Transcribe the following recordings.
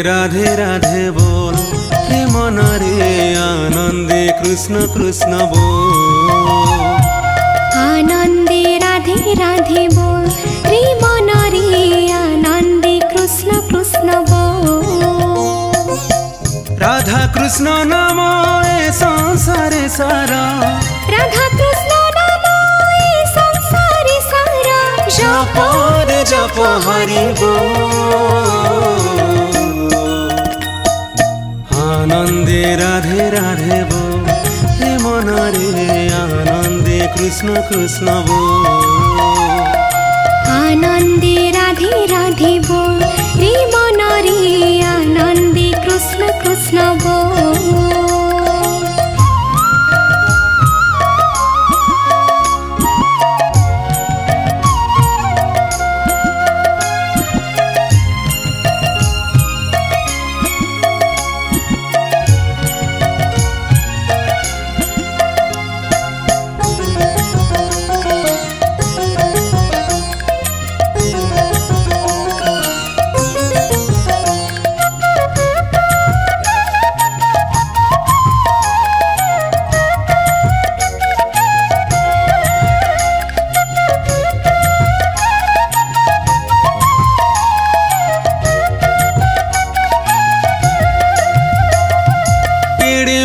राधे राधे बोल प्रेम रे आनंदे कृष्ण कृष्ण बोल। आनंदे राधे राधे बोल प्रेम रे आनंदे कृष्ण कृष्ण बोल। राधा कृष्ण नाम ए संसारे सारा, राधा कृष्ण नाम ए संसारे सारा। जप रे जप हरि बोल। आनंदे राधे राधे बोल प्रेम रे आनंदे कृष्ण कृष्ण बोल। आनंदे राधे राधे बोल प्रेम रे आनंदे कृष्ण कृष्ण बोल।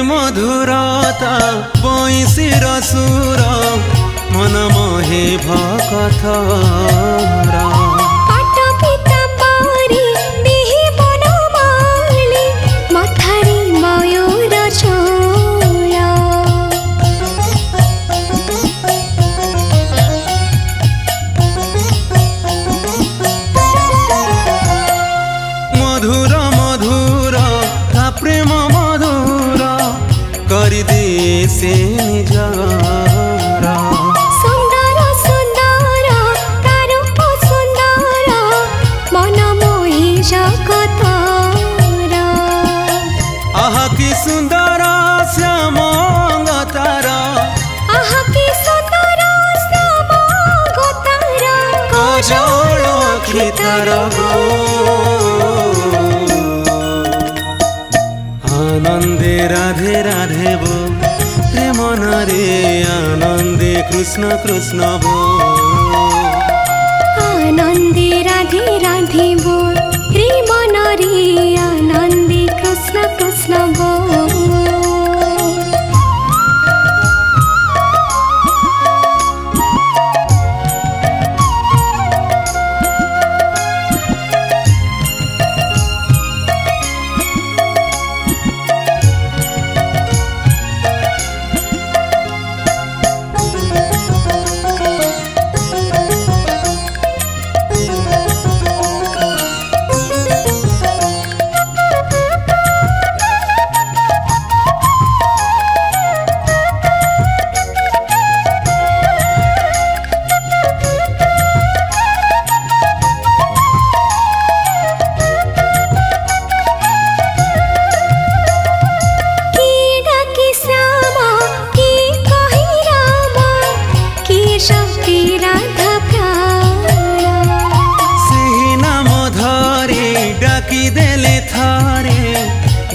मधुरता बंशीर सुर मन मोहे भकथरा। पाट पीताम्बरी देहि बनमाली मथारी मयूर चोला। मधुर मधुर था प्रेम मधुर करी दे से निजरा। सुंदर सुंदर तारूप सुंदर मन मोहि जगतरा। आह कि सुंदर श्याम तारा, आह कि सुंदर श्याम तारा। कजल आखि तार आनंदे राधे राधे बोल प्रेम रे आनंदे कृष्ण कृष्ण बोल। आनंदे राधे राधे बोल प्रेम रे आनंदे कृष्ण कृष्ण बोल।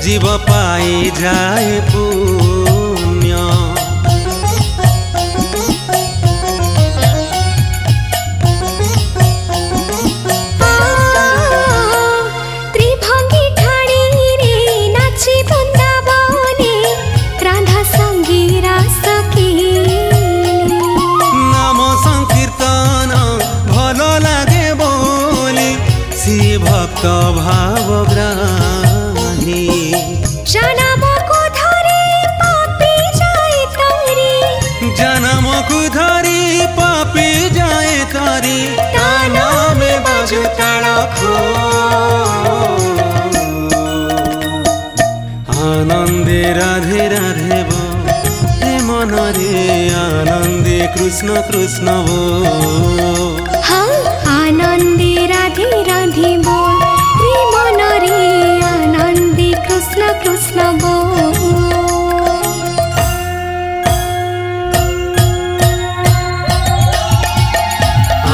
जीव पाई जाए पुण्य। त्रिभंगी ठाणी रे नाची वृंदावने राधा संगी रास खेली। नाम संकीर्तन भल लागे बोली श्री भक्त भावग्राही। जन्म को धरी पापी जाए तारी, जन्म को धरी पापी जाए तारी। ताना में बाजू ताड़ा खो आनंदे राधे राधे बोल प्रेम रे आनंदे कृष्ण कृष्ण बोल। हाँ आनंदे राधे राधे बोल प्रेम रे आनंदे कृष्ण कृष्ण बोल।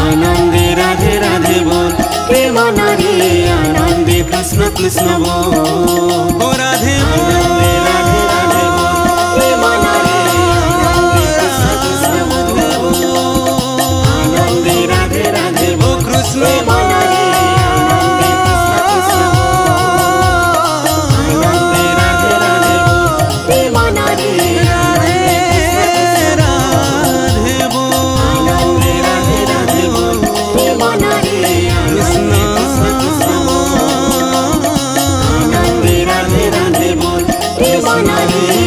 आनंदे राधे राधे बोल प्रेम रे आनंदे कृष्ण कृष्ण कृष्ण बोल ओ राधे बोल राधे राधे बोल प्रेम नारे कृष्ण कृष्ण बोल आनंदे राधे राधे बोल कृष्ण नारे कृष्ण कृष्ण बोल आनंदे राधे राधे बोल प्रेम नारे राधे राधे बोल आनंदे राधे राधे बोल प्रेम नारे कृष्ण कृष्ण बोल आनंदे राधे राधे बोल प्रेम नारे